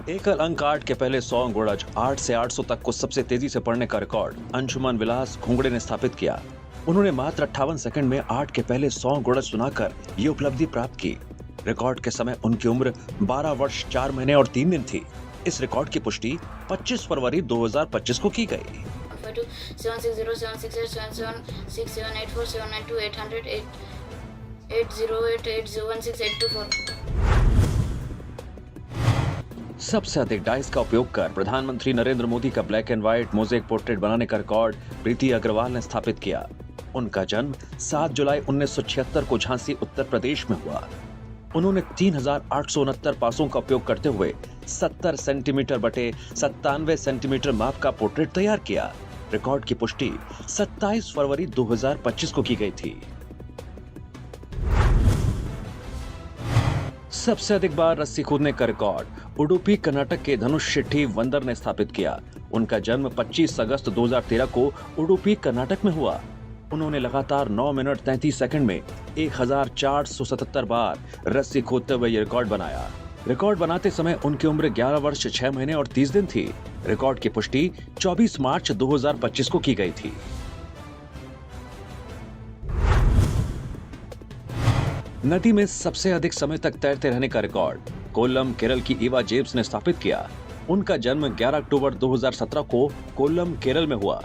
एकल अंक 8 के पहले 100 गुणज 8 से 800 तक को सबसे तेजी से पढ़ने का रिकॉर्ड अंशुमन विलास घुंगड़े ने स्थापित किया। उन्होंने मात्र 58 सेकंड में 8 के पहले 100 गुणज सुनाकर ये उपलब्धि प्राप्त की। रिकॉर्ड के समय उनकी उम्र 12 वर्ष 4 महीने और 3 दिन थी। इस रिकॉर्ड की पुष्टि 25 फरवरी 2025 को की गई। 76076784782 सबसे अधिक डाइस का उपयोग कर प्रधानमंत्री नरेंद्र मोदी का black and white mosaic portrait बनाने का रिकॉर्ड प्रीति अग्रवाल ने स्थापित किया। उनका जन्म 7 जुलाई 1976 को झांसी उत्तर प्रदेश में हुआ। उन्होंने 3869 पासों का उपयोग करते हुए 70 सेंटीमीटर बटे 97 सेंटीमीटर माप का पोर्ट्रेट तैयार किया। रिकॉर्ड की पुष्टि 27 फरवरी 2025 को की गई थी। सबसे अधिक बार रस्सी कूदने का रिकॉर्ड उडुपी कर्नाटक के धनुष शेट्टी वंदर ने स्थापित किया। उनका जन्म 25 अगस्त 2013 को उडुपी कर्नाटक में हुआ। उन्होंने लगातार 9 मिनट 33 सेकंड में 1477 बार रस्सी कूदते हुए ये रिकॉर्ड बनाया। रिकॉर्ड बनाते समय उनकी उम्र 11 वर्ष 6 महीने और 30 दिन थी। रिकॉर्ड की पुष्टि 24 मार्च 2025 को की गई थी। नदी में सबसे अधिक समय तक तैरते रहने का रिकॉर्ड कोल्लम केरल की ईवा जेम्स ने स्थापित किया। उनका जन्म 11 अक्टूबर 2017 को कोल्लम केरल में हुआ।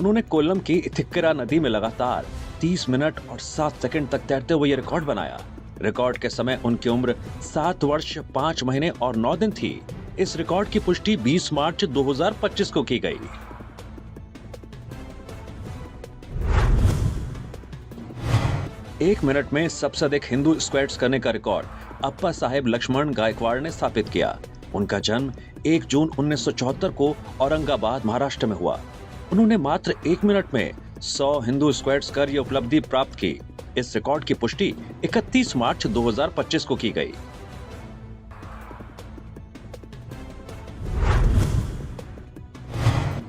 उन्होंने कोल्लम की इथिक्करा नदी में लगातार 30 मिनट और 7 सेकंड तक तैरते हुए यह रिकॉर्ड बनाया। रिकॉर्ड के समय उनकी उम्र 7 वर्ष 5 महीने और 9 दिन थी। इस रिकॉर्ड की पुष्टि 20 मार्च 2025 को की गई। एक मिनट में सबसे अधिक हिंदू स्क्वैट्स करने का रिकॉर्ड अप्पा साहेब लक्ष्मण गायकवाड़ ने स्थापित किया। उनका जन्म 1 जून 1974 को औरंगाबाद महाराष्ट्र में हुआ। उन्होंने मात्र 1 मिनट में 100 हिंदू स्क्वैट्स कर यह उपलब्धि प्राप्त की। इस रिकॉर्ड की पुष्टि 31 मार्च 2025 को की गई।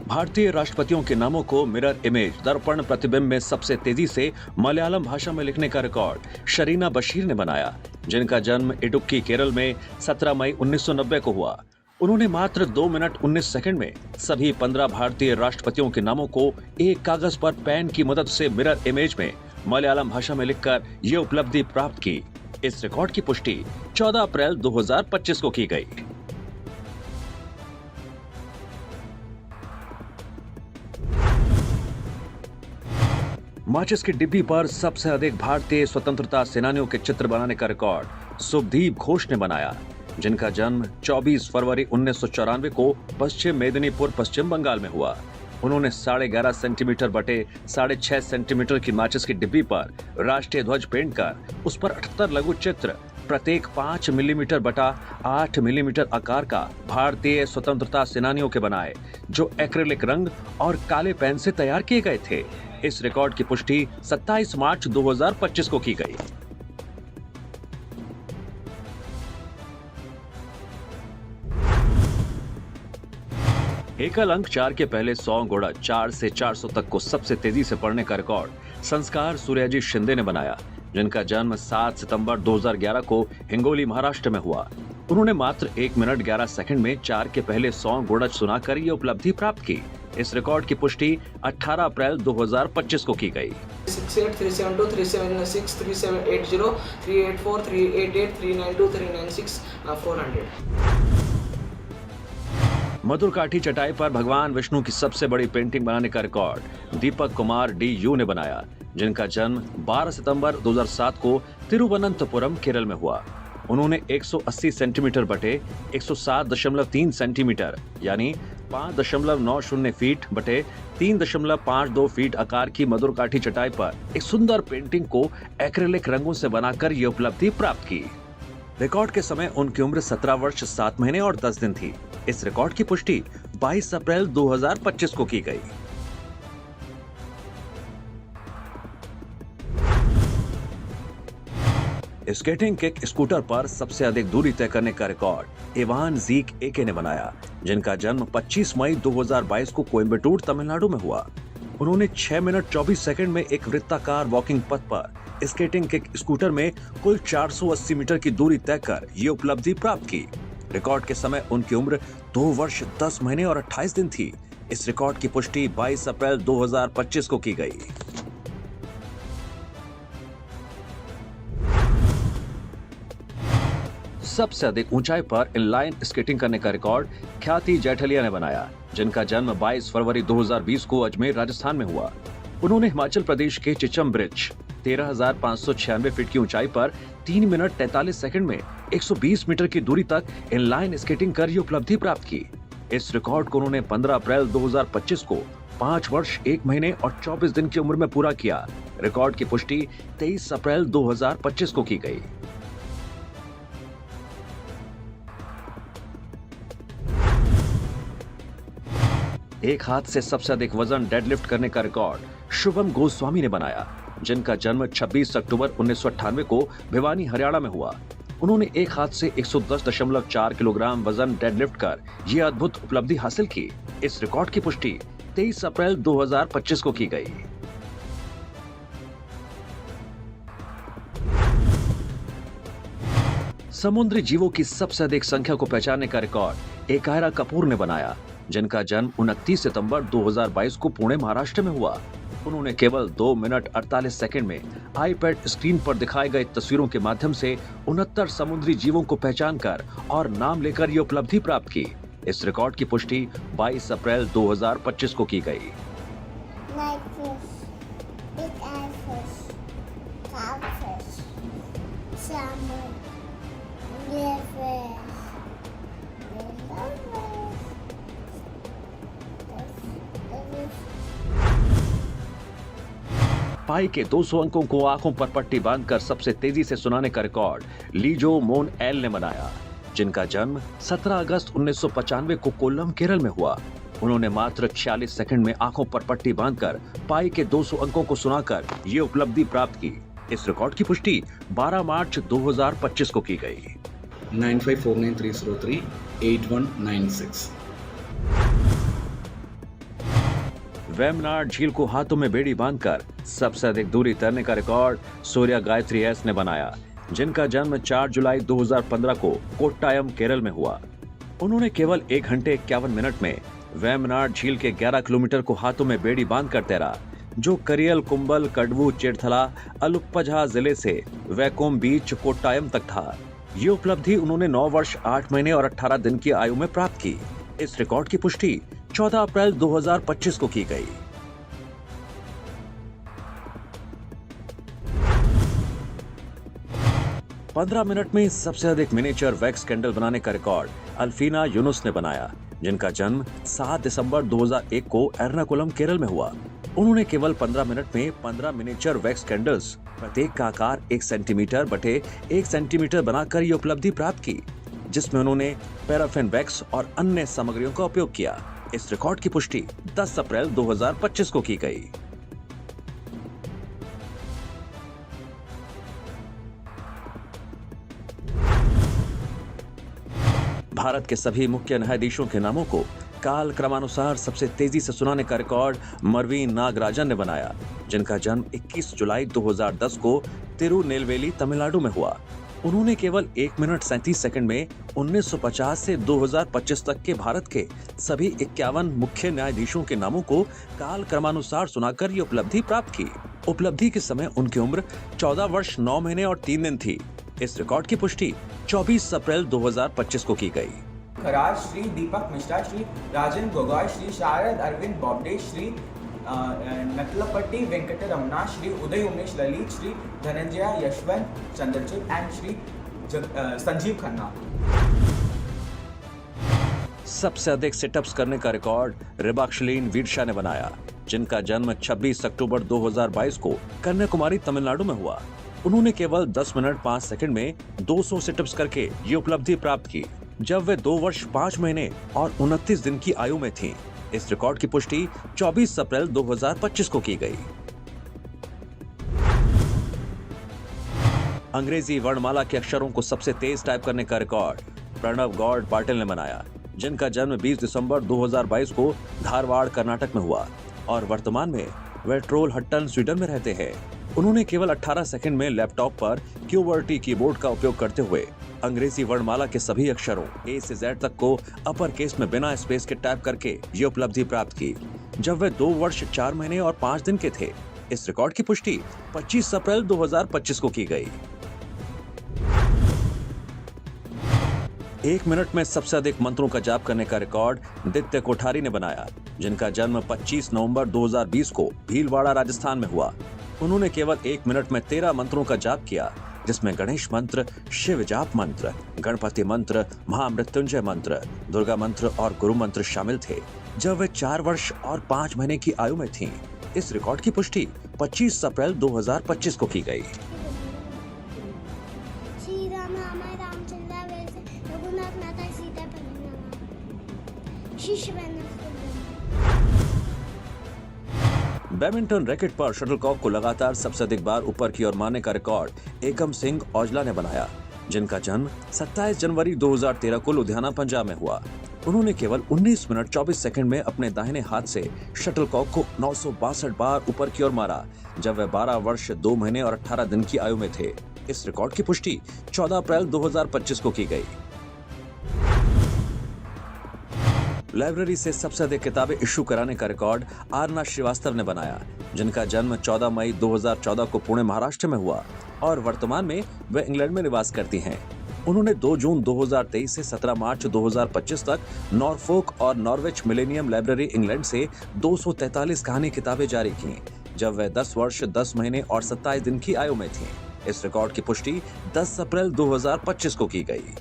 भारतीय राष्ट्रपतियों के नामों को मिरर इमेज दर्पण प्रतिबिंब में सबसे तेजी से मलयालम भाषा में लिखने का रिकॉर्ड शरीना बशीर ने बनाया, जिनका जन्म इडुक्की केरल में 17 मई 1990 को हुआ। उन्होंने मात्र 2 मिनट 19 सेकंड में सभी 15 भारतीय राष्ट्रपतियों के नामों को एक कागज पर पेन की मदद से मिरर इमेज में मलयालम भाषा में लिखकर ये उपलब्धि प्राप्त की। इस रिकॉर्ड की पुष्टि 14 अप्रैल 2025 को की गई। माचिस की डिब्बी पर सबसे अधिक भारतीय स्वतंत्रता सेनानियों के चित्र बनाने का रिकॉर्ड शुभदीप घोष ने बनाया, जिनका जन्म 24 फरवरी 1994 को पश्चिम मेदिनीपुर पश्चिम बंगाल में हुआ। उन्होंने 11.5 सेंटीमीटर बटे 6.5 सेंटीमीटर की माचिस की डिब्बी पर राष्ट्रीय ध्वज पेंट कर उस पर 78 लघु चित्र प्रत्येक 5 मिलीमीटर बटा 8 मिलीमीटर आकार का भारतीय स्वतंत्रता सेनानियों के बनाए, जो एक्रिलिक रंग और काले पेन से तैयार किए गए थे। इस रिकॉर्ड की पुष्टि 27 मार्च 2025 को की गई। एकल अंक 4 के पहले 100 गुणज 4 से 400 तक को सबसे तेजी से पढ़ने का रिकॉर्ड संस्कार सूर्याजी शिंदे ने बनाया, जिनका जन्म 7 सितंबर 2011 को हिंगोली महाराष्ट्र में हुआ। उन्होंने मात्र 1 मिनट 11 सेकंड में 4 के पहले 100 गुणज सुनाकर ये उपलब्धि प्राप्त की। इस रिकॉर्ड की पुष्टि 18 अप्रैल 2025 को की गई। 400 मधुरकाठी चटाई पर भगवान विष्णु की सबसे बड़ी पेंटिंग बनाने का रिकॉर्ड दीपक कुमार डी.यू. ने बनाया, जिनका जन्म 12 सितंबर 2007 को तिरुवनंतपुरम केरल में हुआ। उन्होंने 180 सेंटीमीटर बटे 107.3 सेंटीमीटर यानी 5.90 फीट बटे 3.52 फीट आकार की मधुरकाठी चटाई पर एक सुंदर पेंटिंग को एक्रिलिक रंगों से बनाकर ये उपलब्धि प्राप्त की। रिकॉर्ड के समय उनकी उम्र 17 वर्ष 7 महीने और 10 दिन थी। इस रिकॉर्ड की पुष्टि 22 अप्रैल 2025 को की गई। स्केटिंग किक स्कूटर पर सबसे अधिक दूरी तय करने का रिकॉर्ड इवान जीक एके ने बनाया, जिनका जन्म 25 मई 2022 को कोयम्बटूर तमिलनाडु में हुआ। उन्होंने 6 मिनट 24 सेकंड में एक वृत्ताकार वॉकिंग पथ पर स्केटिंग किक स्कूटर में कुल 480 मीटर की दूरी तय कर ये उपलब्धि प्राप्त की। रिकॉर्ड के समय उनकी उम्र 2 वर्ष 10 महीने और 28 दिन थी। इस रिकॉर्ड की पुष्टि 22 अप्रैल 2025 को की गई। सबसे अधिक ऊंचाई पर इनलाइन स्केटिंग करने का रिकॉर्ड ख्याति जेठलिया ने बनाया, जिनका जन्म 22 फरवरी 2020 को अजमेर, राजस्थान में हुआ। उन्होंने हिमाचल प्रदेश के चिचम ब्रिज 13,596 फीट की ऊंचाई पर 3 मिनट 43 सेकंड में 120 मीटर की दूरी तक इनलाइन स्केटिंग कर ये उपलब्धि प्राप्त की। इस रिकॉर्ड को उन्होंने 15 अप्रैल 2025 को 5 वर्ष 1 महीने और 24 दिन की उम्र में पूरा किया। रिकॉर्ड की पुष्टि 23 अप्रैल 2025 को की गई। एक हाथ से सबसे अधिक वजन डेडलिफ्ट करने का रिकॉर्ड शुभम गोस्वामी ने बनाया, जिनका जन्म 26 अक्टूबर 1998 को भिवानी, हरियाणा में हुआ। उन्होंने एक हाथ से 110.4 किलोग्राम वजन डेडलिफ्ट कर यह अद्भुत उपलब्धि हासिल की। इस रिकॉर्ड की पुष्टि 23 अप्रैल 2025 को की गई। समुद्री जीवों की सबसे अधिक संख्या को पहचानने का रिकॉर्ड एकायरा कपूर ने बनाया, जिनका जन्म 29 सितंबर 2022 को पुणे, महाराष्ट्र में हुआ। उन्होंने केवल 2 मिनट 48 सेकंड में आईपैड स्क्रीन पर दिखाए गए तस्वीरों के माध्यम से 69 समुद्री जीवों को पहचान कर और नाम लेकर ये उपलब्धि प्राप्त की। इस रिकॉर्ड की पुष्टि 22 अप्रैल 2025 को की गई। पाई के 200 अंकों को आंखों पर पट्टी बांधकर सबसे तेजी से सुनाने का रिकॉर्ड लीजो मोन एल ने बनाया, जिनका जन्म 17 अगस्त 1995 को कोल्लम, केरल में हुआ। उन्होंने मात्र 46 सेकंड में आंखों पर पट्टी बांधकर पाई के 200 अंकों को सुनाकर ये उपलब्धि प्राप्त की। इस रिकॉर्ड की पुष्टि 12 मार्च 2025 को की गई। 954930389196। वेमनाड झील को हाथों में बेड़ी बांधकर सबसे अधिक दूरी तैरने का रिकॉर्ड सूर्या गायत्री एस ने बनाया, जिनका जन्म 4 जुलाई 2015 को कोट्टायम, केरल में हुआ। उन्होंने केवल 1 घंटे 51 मिनट में वेमनाड झील के 11 किलोमीटर को हाथों में बेड़ी बांधकर तैरा, जो करियल, कुंबल, कडवू, चेरथला, अलुप्पझा जिले से वैकोम बीच, कोट्टायम तक था। ये उपलब्धि उन्होंने 9 वर्ष 8 महीने और 18 दिन की आयु में प्राप्त की। इस रिकॉर्ड की पुष्टि 14 अप्रैल 2025 को की गई। पंद्रह मिनट में सबसे अधिक मिनिएचर वैक्स कैंडल बनाने का रिकॉर्ड अल्फीना यूनुस ने बनाया, जिनका जन्म 7 दिसंबर 2001 को एर्नाकुलम, केरल में हुआ। उन्होंने केवल 15 मिनट में 15 मिनिएचर वैक्स कैंडल्स, प्रत्येक का आकार 1 सेंटीमीटर बटे 1 सेंटीमीटर बनाकर ये उपलब्धि प्राप्त की, जिसमें उन्होंने पैराफिन वैक्स और अन्य सामग्रियों का उपयोग किया। इस रिकॉर्ड की पुष्टि 10 अप्रैल 2025 को की गई। भारत के सभी मुख्य न्यायाधीशों के नामों को काल क्रमानुसार सबसे तेजी से सुनाने का रिकॉर्ड मरवीन नागराजन ने बनाया, जिनका जन्म 21 जुलाई 2010 को तिरुनेलवेली, तमिलनाडु में हुआ। उन्होंने केवल 1 मिनट 37 सेकंड में 1950 से 2025 तक के भारत के सभी 51 मुख्य न्यायाधीशों के नामों को काल क्रमानुसार सुनाकर ये उपलब्धि प्राप्त की। उपलब्धि के समय उनकी उम्र 14 वर्ष 9 महीने और 3 दिन थी। इस रिकॉर्ड की पुष्टि 24 अप्रैल 2025 को की गई। खराज श्री दीपक मिश्रा, श्री राजन गोगोई, श्री शारद अरविंद बॉब्डे, श्री नकलपट्टी वेंकटरमणा, श्री उदय उमेश ललित, श्री धनंजय यशवंत चंद्रचूड एंड श्री संजीव खन्ना। सबसे अधिक सिटअप्स करने का रिकॉर्ड रिबाक्शलीन वीरशा ने बनाया, जिनका जन्म 26 अक्टूबर 2022 को कन्याकुमारी, तमिलनाडु में हुआ। उन्होंने केवल 10 मिनट 5 सेकंड में 200 सिटअप्स करके ये उपलब्धि प्राप्त की, जब वे 2 वर्ष 5 महीने और 29 दिन की आयु में थीं। इस रिकॉर्ड की पुष्टि 24 अप्रैल 2025 को की गई। अंग्रेजी वर्णमाला के अक्षरों को सबसे तेज टाइप करने का रिकॉर्ड प्रणव गौड़ पाटिल ने बनाया, जिनका जन्म 20 दिसंबर 2022 को धारवाड़, कर्नाटक में हुआ और वर्तमान में वे ट्रोलहट्टन, स्वीडन में रहते हैं। उन्होंने केवल 18 सेकंड में लैपटॉप पर क्यूवर्टी कीबोर्ड का उपयोग करते हुए अंग्रेजी वर्णमाला के सभी अक्षरों ए से जेड तक को अपर केस में बिना स्पेस के टाइप करके ये उपलब्धि प्राप्त की जब वे 2 वर्ष 4 महीने और 5 दिन के थे। इस रिकॉर्ड की पुष्टि 25 अप्रैल 2025 को की गई। 1 मिनट में सबसे अधिक मंत्रों का जाप करने का रिकॉर्ड दित्य कोठारी ने बनाया, जिनका जन्म 25 नवंबर 2020 को भीलवाड़ा राजस्थान में हुआ। उन्होंने केवल 1 मिनट में 13 मंत्रों का जाप किया, जिसमें गणेश मंत्र, शिव जाप मंत्र, गणपति मंत्र, महामृत्युंजय मंत्र, दुर्गा मंत्र और गुरु मंत्र शामिल थे जब वे 4 वर्ष और 5 महीने की आयु में थीं। इस रिकॉर्ड की पुष्टि 25 अप्रैल 2025 को की गई। श्री राम रामाय रामचंद्र वैसे रघुनाथ माता सीता परिणमा शिष्य बैडमिंटन रैकेट पर शटलकॉक को लगातार सबसे अधिक बार ऊपर की ओर मारने का रिकॉर्ड एकम सिंह औजला ने बनाया, जिनका जन्म 27 जनवरी 2013 को लुधियाना पंजाब में हुआ। उन्होंने केवल 19 मिनट 24 सेकंड में अपने दाहिने हाथ से शटलकॉक को 962 बार ऊपर की ओर मारा जब वे 12 वर्ष 2 महीने और 18 दिन की आयु में थे। इस रिकॉर्ड की पुष्टि 14 अप्रैल 2025 को की गई। लाइब्रेरी से सबसे अधिक किताबें इश्यू कराने का रिकॉर्ड आरना श्रीवास्तव ने बनाया, जिनका जन्म 14 मई 2014 को पुणे महाराष्ट्र में हुआ और वर्तमान में वे इंग्लैंड में निवास करती हैं। उन्होंने 2 जून 2023 से 17 मार्च 2025 तक नॉरफोक और नॉर्विच मिलेनियम लाइब्रेरी इंग्लैंड से 243 कहानी किताबें जारी की जब वे 10 वर्ष 10 महीने और 27 दिन की आयु में थीं। इस रिकॉर्ड की पुष्टि 10 अप्रैल 2025 को की गई।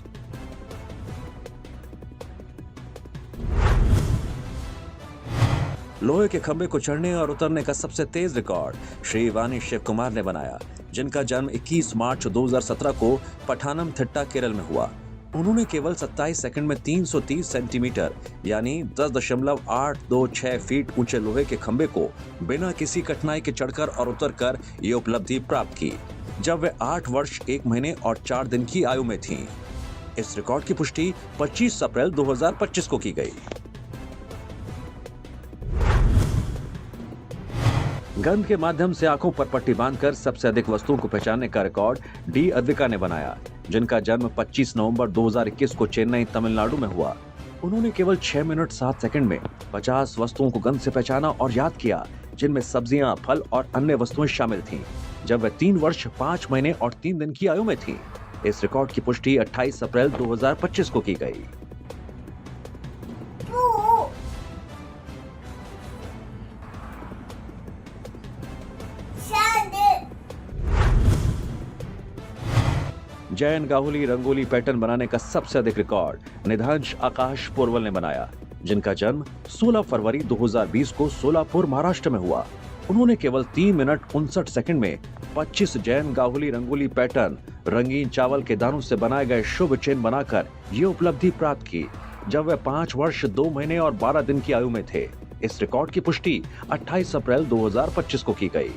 लोहे के खंबे को चढ़ने और उतरने का सबसे तेज रिकॉर्ड श्री वानी शिव कुमार ने बनाया, जिनका जन्म 21 मार्च 2017 को पठानमथिट्टा केरल में हुआ। उन्होंने केवल 27 सेकंड में 330 सेंटीमीटर यानी 10.826 फीट ऊंचे लोहे के खंबे को बिना किसी कठिनाई के चढ़कर और उतरकर ये उपलब्धि प्राप्त की जब वे 8 वर्ष 1 महीने और 4 दिन की आयु में थीं। इस रिकॉर्ड की पुष्टि 25 अप्रैल 2025 को की गई। गंध के माध्यम से आंखों पर पट्टी बांधकर सबसे अधिक वस्तुओं को पहचानने का रिकॉर्ड डी अद्विका ने बनाया, जिनका जन्म 25 नवंबर 2021 को चेन्नई तमिलनाडु में हुआ। उन्होंने केवल 6 मिनट 7 सेकंड में 50 वस्तुओं को गंध से पहचाना और याद किया, जिनमें सब्जियां, फल और अन्य वस्तुएं शामिल थीं, जब वह 3 वर्ष 5 महीने और 3 दिन की आयु में थी। इस रिकॉर्ड की पुष्टि 28 अप्रैल 2025 को की गई। जयन गाहुली रंगोली पैटर्न बनाने का सबसे अधिक रिकॉर्ड निधांश आकाश पोरवल ने बनाया, जिनका जन्म 16 फरवरी 2020 को सोलापुर महाराष्ट्र में हुआ। उन्होंने केवल 3 मिनट 59 सेकंड में 25 जैन गाहुली रंगोली पैटर्न रंगीन चावल के दानों से बनाए गए शुभ चिन्ह बनाकर ये उपलब्धि प्राप्त की जब वे 5 वर्ष 2 महीने और 12 दिन की आयु में थे। इस रिकॉर्ड की पुष्टि 28 अप्रैल 2025 को की गई।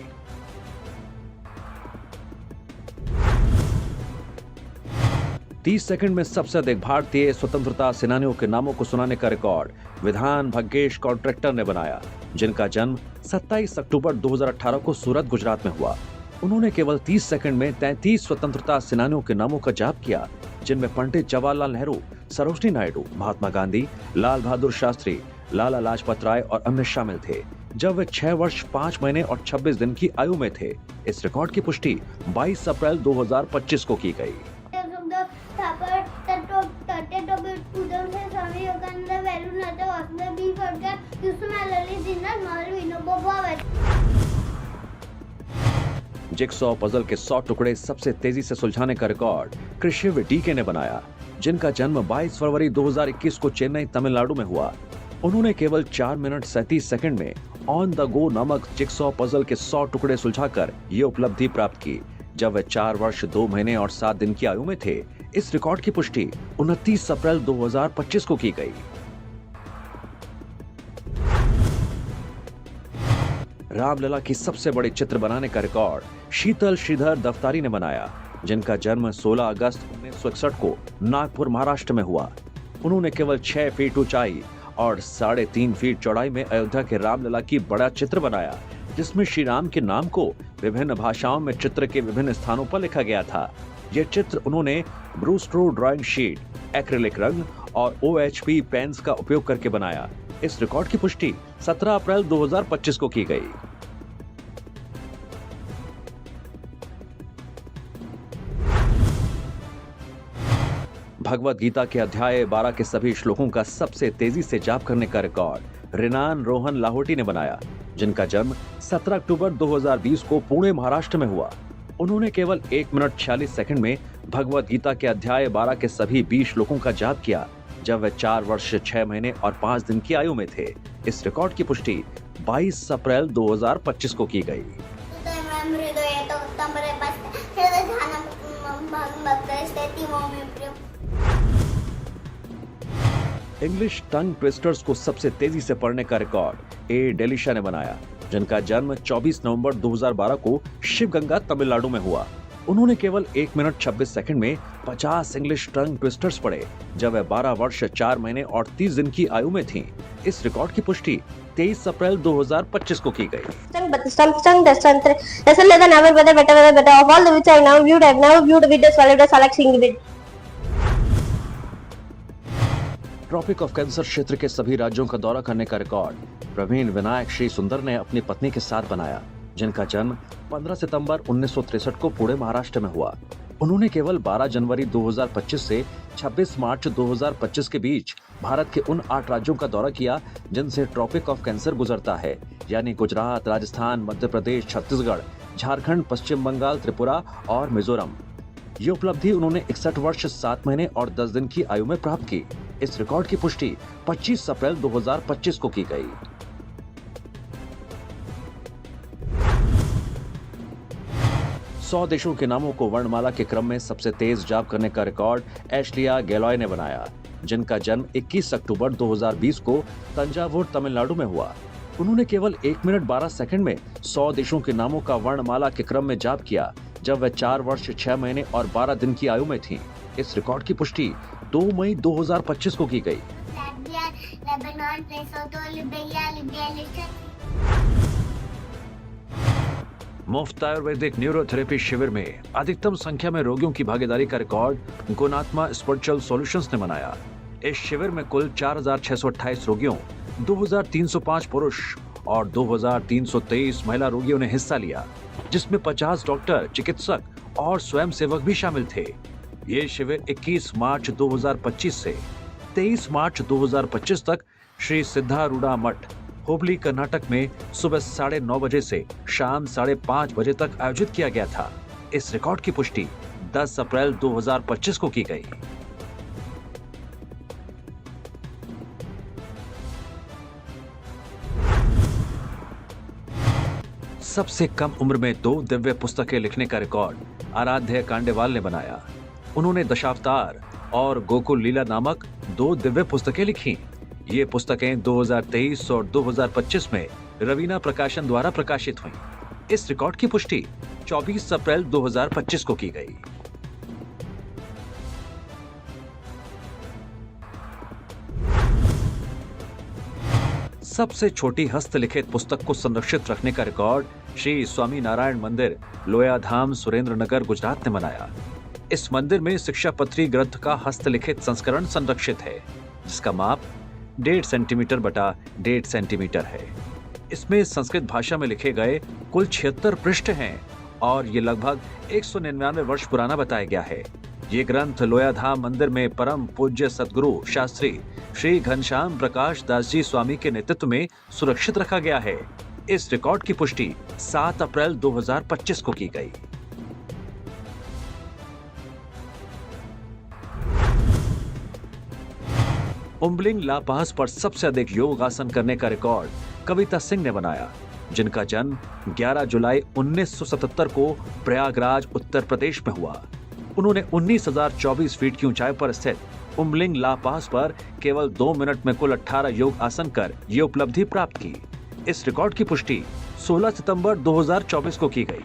तीस सेकंड में सबसे अधिक भारतीय स्वतंत्रता सेनानियों के नामों को सुनाने का रिकॉर्ड विधान भाग्येश कॉन्ट्रैक्टर ने बनाया, जिनका जन्म 27 अक्टूबर 2018 को सूरत गुजरात में हुआ। उन्होंने केवल 30 सेकंड में 33 स्वतंत्रता सेनानियों के नामों का जाप किया, जिनमें पंडित जवाहरलाल नेहरू, सरोजिनी नायडू, महात्मा गांधी, लाल बहादुर शास्त्री, लाला लाजपत राय और अन्य शामिल थे, जब वे 6 वर्ष 5 महीने और 26 दिन की आयु में थे। इस रिकॉर्ड की पुष्टि 22 अप्रैल 2025 को की गई। जिक्सॉ पजल के 100 टुकड़े सबसे तेजी से सुलझाने का रिकॉर्ड कृषिव डीके ने बनाया, जिनका जन्म 22 फरवरी 2021 को चेन्नई तमिलनाडु में हुआ। उन्होंने केवल 4 मिनट 37 सेकंड में ऑन द गो नामक जिक्सॉ पजल के 100 टुकड़े सुलझाकर ये उपलब्धि प्राप्त की जब वे 4 वर्ष 2 महीने और 7 दिन की आयु में थे। इस रिकॉर्ड की पुष्टि 29 अप्रैल 2025 को की गई। रामलला की सबसे बड़ी चित्र बनाने का रिकॉर्ड शीतल श्रीधर दफ्तारी ने बनाया, जिनका जन्म 16 अगस्त 1961 को नागपुर महाराष्ट्र में हुआ। उन्होंने केवल 6 फीट ऊंचाई और 3.5 फीट चौड़ाई में अयोध्या के रामलला की बड़ा चित्र बनाया, जिसमें श्री राम के नाम को विभिन्न भाषाओं में चित्र के विभिन्न स्थानों पर लिखा गया था। ये चित्र उन्होंने ब्रूस्ट्रो ड्राइंग शीट, एक्रिलिक रंग और OHP पेन्स का उपयोग करके बनाया। इस रिकॉर्ड की पुष्टि 17 अप्रैल 2025 को की गई। भगवत गीता के अध्याय 12 के सभी श्लोकों का सबसे तेजी से जाप करने का रिकॉर्ड रिनान रोहन लाहोटी ने बनाया, जिनका जन्म 17 अक्टूबर 2020 को पुणे महाराष्ट्र में हुआ। उन्होंने केवल 1 मिनट 46 सेकंड में भगवत गीता के अध्याय 12 के सभी 20 श्लोकों का जाप किया, जब वे 4 वर्ष 6 महीने और 5 दिन की आयु में थे। इस रिकॉर्ड की पुष्टि 22 अप्रैल 2025 को की गई। इंग्लिश टंग ट्विस्टर्स को सबसे तेजी से पढ़ने का रिकॉर्ड ए डेलिशा ने बनाया, जिनका जन्म 24 नवंबर 2012 को शिवगंगा तमिलनाडु में हुआ। उन्होंने केवल 1 मिनट 26 सेकंड में 50 इंग्लिश टंग ट्विस्टर्स पढ़े, जब वे 12 वर्ष 4 महीने और 30 दिन की आयु में थीं। इस रिकॉर्ड की पुष्टि 23 अप्रैल 2025 को की गई। ट्रॉपिक ऑफ कैंसर क्षेत्र के सभी राज्यों का दौरा करने का रिकॉर्ड प्रवीण विनायक श्री सुंदर ने अपनी पत्नी के साथ बनाया, जिनका जन्म 15 सितंबर 1963 को पुणे महाराष्ट्र में हुआ। उन्होंने केवल 12 जनवरी 2025 से 26 मार्च 2025 के बीच भारत के उन 8 राज्यों का दौरा किया जिनसे ट्रॉपिक ऑफ कैंसर गुजरता है, यानी गुजरात, राजस्थान, मध्य प्रदेश, छत्तीसगढ़, झारखंड, पश्चिम बंगाल, त्रिपुरा और मिजोरम। ये उपलब्धि उन्होंने 61 वर्ष 7 महीने और 10 दिन की आयु में प्राप्त की। इस रिकॉर्ड की पुष्टि 25 अप्रैल 2025 को की गई। सौ देशों के नामों को वर्णमाला के क्रम में सबसे तेज जाप करने का रिकॉर्ड एशलिया गैलॉय ने बनाया, जिनका जन्म 21 अक्टूबर 2020 को तंजावुर तमिलनाडु में हुआ। उन्होंने केवल 1 मिनट 12 सेकंड में 100 देशों के नामों का वर्णमाला के क्रम में जाप किया, जब वह 4 वर्ष 6 महीने और 12 दिन की आयु में थीं। इस रिकॉर्ड की पुष्टि 2 मई 2025 को की गई। मुफ्त आयुर्वेदिक न्यूरोथेरेपी शिविर में अधिकतम संख्या में रोगियों की भागीदारी का रिकॉर्ड गुणात्मा स्पिरिचुअल सॉल्यूशंस ने बनाया। इस शिविर में कुल 4,628 रोगियों, 2,305 पुरुष और 2,323 महिला रोगियों ने हिस्सा लिया, जिसमें 50 डॉक्टर, चिकित्सक और स्वयंसेवक भी शामिल थे। ये शिविर 21 मार्च 2025 से 23 मार्च 2025 तक श्री सिद्धारूढ़ा मठ, हुबली, कर्नाटक में सुबह 9:30 बजे से शाम 5:30 बजे तक आयोजित किया गया था। इस रिकॉर्ड की पुष्टि 10 अप्रैल 2025 को की गई। सबसे कम उम्र में 2 दिव्य पुस्तकें लिखने का रिकॉर्ड आराध्य कांडेवाल ने बनाया। उन्होंने दशावतार और गोकुल लीला नामक 2 दिव्य पुस्तकें लिखी। ये पुस्तकें 2023 और 2025 में रवीना प्रकाशन द्वारा प्रकाशित हुईं। इस रिकॉर्ड की पुष्टि 24 अप्रैल 2025 को की गई। सबसे छोटी हस्तलिखित पुस्तक को संरक्षित रखने का रिकॉर्ड श्री स्वामी नारायण मंदिर, लोयाधाम, सुरेंद्रनगर, गुजरात ने बनाया। इस मंदिर में शिक्षा पत्री ग्रंथ का हस्तलिखित संस्करण संरक्षित है, जिसका माप 1.5 सेंटीमीटर बटा 1.5 सेंटीमीटर है। इसमें संस्कृत भाषा में लिखे गए कुल 76 पृष्ठ हैं और ये लगभग 199 वर्ष पुराना बताया गया है। ये ग्रंथ लोयाधाम मंदिर में परम पूज्य सद्गुरु शास्त्री श्री घनश्याम प्रकाश दास जी स्वामी के नेतृत्व में सुरक्षित रखा गया है। इस रिकॉर्ड की पुष्टि 7 अप्रैल 2025 को की गई। उम्बलिंग लापास पर सबसे अधिक योग आसन करने का रिकॉर्ड कविता सिंह ने बनाया, जिनका जन्म 11 जुलाई 1977 को प्रयागराज, उत्तर प्रदेश में हुआ। उन्होंने 19,024 फीट की ऊंचाई पर स्थित उम्बलिंग लापास पर केवल 2 मिनट में कुल 18 योग आसन कर ये उपलब्धि प्राप्त की। इस रिकॉर्ड की पुष्टि 16 सितंबर 2024 को की गई।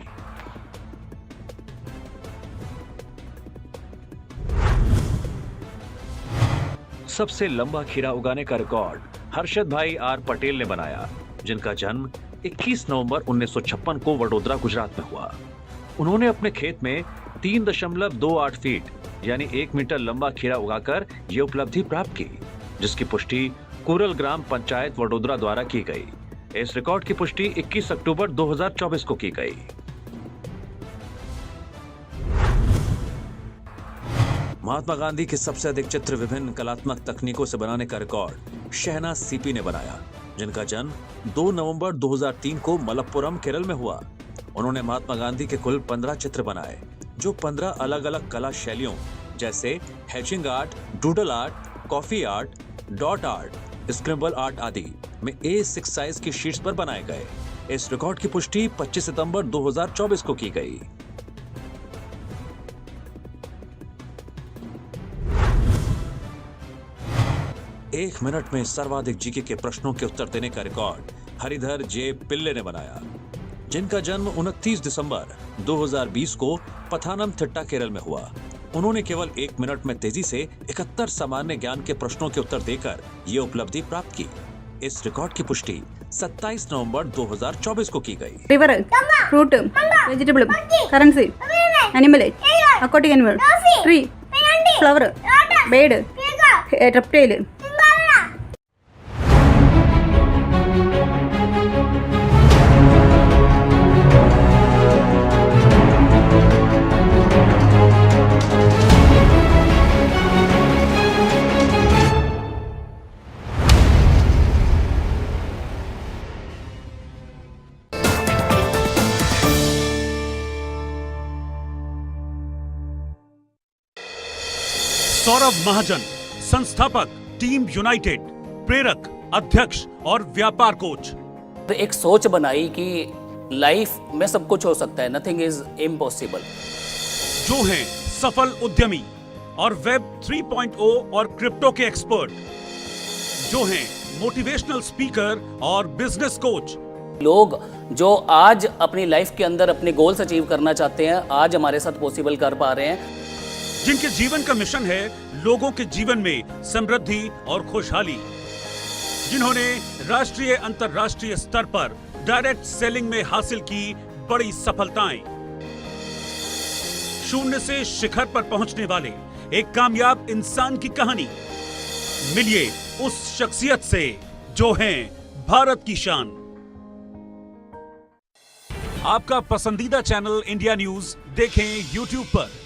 सबसे लंबा खीरा उगाने का रिकॉर्ड हर्षद भाई आर पटेल ने बनाया, जिनका जन्म 21 नवंबर 1956 को वडोदरा, गुजरात में हुआ। उन्होंने अपने खेत में 3.28 फीट यानी 1 मीटर लंबा खीरा उगाकर ये उपलब्धि प्राप्त की, जिसकी पुष्टि कुरल ग्राम पंचायत वडोदरा द्वारा की गई। इस रिकॉर्ड की पुष्टि 21 अक्टूबर 2024 को की गई। महात्मा गांधी के सबसे अधिक चित्र विभिन्न कलात्मक तकनीकों से बनाने का रिकॉर्ड शहनाज सीपी ने बनाया, जिनका जन्म 2 नवंबर 2003 को मलप्पुरम केरल में हुआ। उन्होंने महात्मा गांधी के कुल 15 चित्र बनाए, जो 15 अलग अलग कला शैलियों जैसे hatching art, doodle art, coffee art, dot art, scribble art आदि में A6 साइज की शीट्स पर बनाए गए। इस रिकॉर्ड की पुष्टि 25 सितंबर 2024 को की गई। एक मिनट में सर्वाधिक जीके के प्रश्नों के उत्तर देने का रिकॉर्ड हरिधर जे पिल्ले ने बनाया, जिनका जन्म 29 दिसंबर 2020 को पथानमथिट्टा केरल में हुआ। उन्होंने केवल 1 मिनट में तेजी से 71 सामान्य ज्ञान के प्रश्नों के उत्तर देकर ये उपलब्धि प्राप्त की। इस रिकॉर्ड की पुष्टि 27 नवंबर 2024 को की गई। river, fruit, vegetable, currency, animal, aquatic animal, tree, flower, bird, reptile. Saurabh महाजन, संस्थापक, टीम यूनाइटेड, प्रेरक, अध्यक्ष और व्यापार कोच। एक सोच बनाई कि लाइफ में सब कुछ हो सकता है, नथिंग इज इम्पॉसिबल। जो हैं सफल उद्यमी और वेब 3.0 और क्रिप्टो के एक्सपर्ट। जो हैं मोटिवेशनल स्पीकर और बिजनेस कोच। लोग जो आज अपनी लाइफ के अंदर अपने गोल्स अचीव करना चाहते हैं, आज हमारे साथ पॉसिबल कर पा रहे हैं। जिनके जीवन का मिशन है लोगों के जीवन में समृद्धि और खुशहाली। जिन्होंने राष्ट्रीय अंतर्राष्ट्रीय स्तर पर डायरेक्ट सेलिंग में हासिल की बड़ी सफलताएं। शून्य से शिखर पर पहुंचने वाले एक कामयाब इंसान की कहानी। मिलिए उस शख्सियत से जो हैं भारत की शान। आपका पसंदीदा चैनल इंडिया न्यूज देखें YouTube पर।